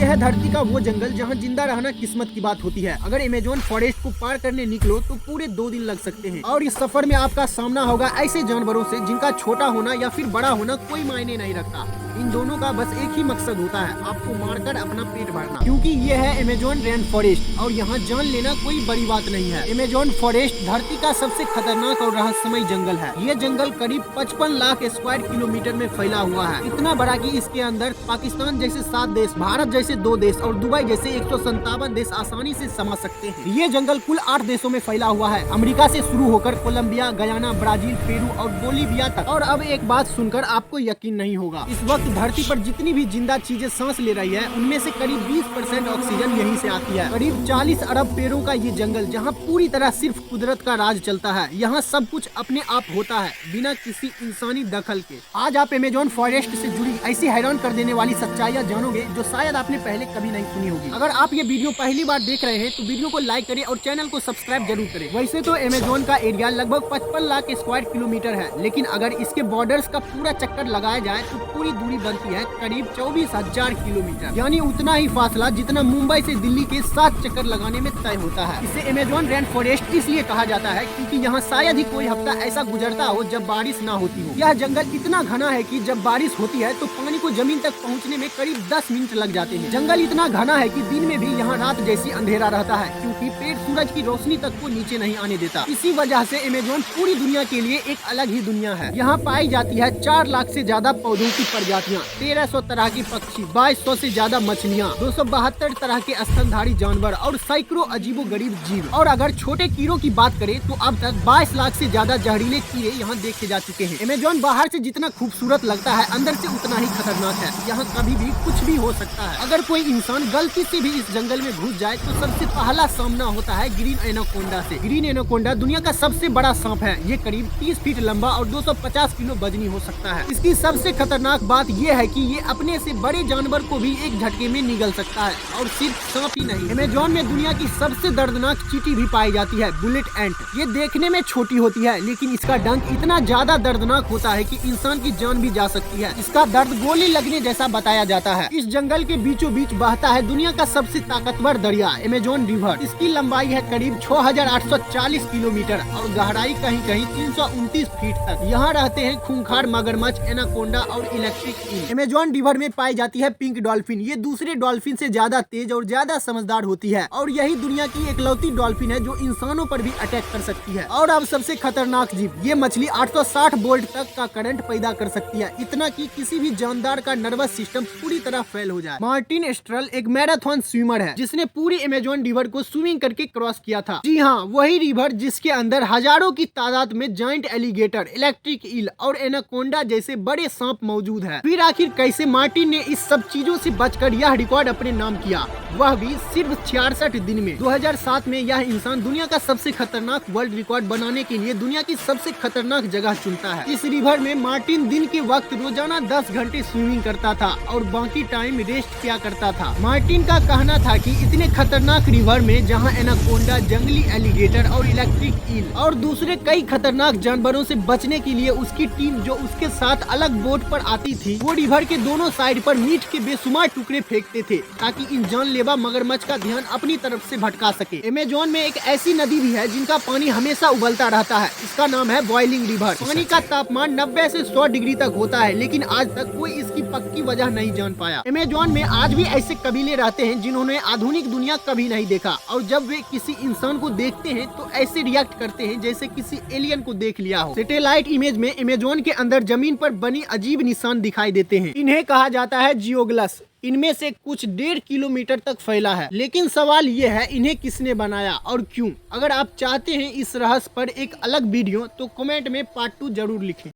यह है धरती का वो जंगल जहाँ जिंदा रहना किस्मत की बात होती है। अगर अमेज़न फॉरेस्ट को पार करने निकलो तो पूरे 2 दिन लग सकते हैं और इस सफर में आपका सामना होगा ऐसे जानवरों से जिनका छोटा होना या फिर बड़ा होना कोई मायने नहीं रखता। इन दोनों का बस एक ही मकसद होता है, आपको मारकर अपना पेट भरना, क्योंकि ये है अमेज़न रेन फॉरेस्ट और यहाँ जान लेना कोई बड़ी बात नहीं है। अमेज़न फॉरेस्ट धरती का सबसे खतरनाक और रहस्यमय जंगल है। ये जंगल करीब 55 लाख स्क्वायर किलोमीटर में फैला हुआ है। इतना बड़ा कि इसके अंदर पाकिस्तान जैसे 7 देश, भारत जैसे 2 देश और दुबई जैसे 157 देश आसानी से समा सकते हैं। ये जंगल कुल 8 देशों में फैला हुआ है, अमेरिका से शुरू होकर कोलंबिया, गयाना, ब्राजील, पेरू और बोलीविया तक। और अब एक बात सुनकर आपको यकीन नहीं होगा, इस वक्त धरती पर जितनी भी जिंदा चीजें सांस ले रही है उनमें से करीब 20% ऑक्सीजन यहीं से आती है। करीब 40 अरब पेड़ों का ये जंगल जहाँ पूरी तरह सिर्फ कुदरत का राज चलता है। यहाँ सब कुछ अपने आप होता है बिना किसी इंसानी दखल के। आज आप अमेज़न फॉरेस्ट से जुड़ी ऐसी हैरान कर देने वाली सच्चाइयाँ जानोगे जो शायद आपने पहले कभी नहीं सुनी होगी। अगर आप ये वीडियो पहली बार देख रहे हैं तो वीडियो को लाइक करें और चैनल को सब्सक्राइब जरूर करें। वैसे तो अमेज़न का एरिया लगभग 55 लाख स्क्वायर किलोमीटर है, लेकिन अगर इसके बॉर्डर्स का पूरा चक्कर लगाया जाए तो पूरी दूरी बनती है करीब 24,000 किलोमीटर, यानी उतना ही फासला जितना मुंबई से दिल्ली के 7 चक्कर लगाने में तय होता है। इसे अमेज़न रेन फॉरेस्ट इसलिए कहा जाता है क्योंकि यहाँ शायद ही कोई हफ्ता ऐसा गुजरता हो जब बारिश ना होती हो। यह जंगल इतना घना है कि जब बारिश होती है तो पानी को जमीन तक पहुँचने में करीब 10 मिनट लग जाते हैं। जंगल इतना घना है कि दिन में भी यहाँ रात जैसी अंधेरा रहता है क्योंकि पेड़ सूरज की रोशनी तक को नीचे नहीं आने देता। इसी वजह से अमेज़न पूरी दुनिया के लिए एक अलग ही दुनिया है। यहाँ पाई जाती है 4 लाख से ज्यादा पौधों की प्रजातियाँ, 1300 तरह की पक्षी, 2200 से ज्यादा मछलियाँ, 272 तरह के स्तनधारी जानवर और सैकड़ों अजीबो गरीब जीव। और अगर छोटे कीड़ों की बात करें तो अब तक 22 लाख से ज्यादा जहरीले कीड़े यहाँ देखे जा चुके हैं। अमेज़न बाहर से जितना खूबसूरत लगता है अंदर से उतना ही खतरनाक है। यहाँ कभी भी कुछ भी हो सकता है। अगर कोई इंसान गलती से भी इस जंगल में घुस जाए तो सबसे पहला सामना होता है ग्रीन एनाकोंडा से। ग्रीन एनाकोंडा दुनिया का सबसे बड़ा सांप है। ये करीब 30 फीट लंबा और 250 किलो वजनी हो सकता है। इसकी सबसे खतरनाक बात ये है कि ये अपने से बड़े जानवर को भी एक झटके में निगल सकता है। और सिर्फ सांप ही नहीं, अमेज़न में दुनिया की सबसे दर्दनाक चींटी भी पाई जाती है, बुलेट एंट। ये देखने में छोटी होती है लेकिन इसका डंक इतना ज्यादा दर्दनाक होता है कि इंसान की जान भी जा सकती है। इसका दर्द गोली लगने जैसा बताया जाता है। इस जंगल के बीचों बीच बहता है दुनिया का सबसे ताकतवर दरिया अमेज़न रिवर। इसकी लंबाई है करीब 6840 किलोमीटर और गहराई कहीं कहीं 329 फीट तक। यहाँ रहते हैं खूंखार मगरमच्छ, एनाकोंडा और इलेक्ट्रिक ईल। अमेज़न रिवर में पाई जाती है पिंक डॉल्फिन। ये दूसरे डॉल्फिन से ज्यादा तेज और ज्यादा समझदार होती है और यही दुनिया की एकलौती डॉल्फिन है जो इंसानों पर भी अटैक कर सकती है। और अब सबसे खतरनाक जीव, ये मछली 860 वोल्ट तक का करंट पैदा कर सकती है, इतना कि किसी भी जानदार का नर्वस सिस्टम पूरी तरह फेल हो जाए। मार्टिन स्ट्रल एक मैराथन स्विमर है जिसने पूरी अमेज़न रिवर को स्विमिंग करके क्रॉस किया था। जी हाँ, वही रिवर जिसके अंदर हजारों की तादाद में जायंट एलिगेटर, इलेक्ट्रिक ईल और एनाकोंडा जैसे बड़े सांप मौजूद है। फिर आखिर कैसे मार्टिन ने इस सब चीजों से बचकर यह रिकॉर्ड अपने नाम किया, वह भी सिर्फ 66 दिन में। 2007 में यह इंसान दुनिया का सबसे खतरनाक वर्ल्ड रिकॉर्ड बनाने के लिए दुनिया की सबसे खतरनाक जगह चुनता है। इस रिवर में मार्टिन दिन के वक्त रोजाना 10 घंटे स्विमिंग करता था और बाकी टाइम रेस्ट किया करता था। मार्टिन का कहना था कि इतने खतरनाक रिवर में जहां एनाकोंडा, जंगली एलिगेटर और इलेक्ट्रिक ईल और दूसरे कई खतरनाक जानवरों से बचने के लिए उसकी टीम जो उसके साथ अलग बोट पर आती थी, वो रिवर के दोनों साइड पर मीट के बेशुमार टुकड़े फेंकते थे ताकि इन जानलेवा मगरमच्छ का ध्यान अपनी तरफ से भटका सके। अमेज़न में एक ऐसी नदी भी है जिनका पानी हमेशा उबलता रहता है। इसका नाम है बॉइलिंग रिवर। पानी का तापमान 90 से 100 डिग्री तक होता है, लेकिन आज तक कोई इसकी पक्की वजह नहीं जान पाया। अमेज़न में आज भी ऐसे कबीले रहते हैं जिन्होंने आधुनिक दुनिया कभी नहीं देखा और जब वे किसी इंसान को देखते हैं तो ऐसे रिएक्ट करते हैं जैसे किसी एलियन को देख लिया हो। सैटेलाइट इमेज में अमेज़न के अंदर जमीन पर बनी अजीब निशान दिखाई देते हैं। इन्हें कहा जाता है जियोग्लस। इनमें से कुछ 1.5 किलोमीटर तक फैला है। लेकिन सवाल ये है, इन्हें किसने बनाया और क्यों? अगर आप चाहते हैं इस रहस्य पर एक अलग वीडियो तो कमेंट में पार्ट 2 जरूर लिखें।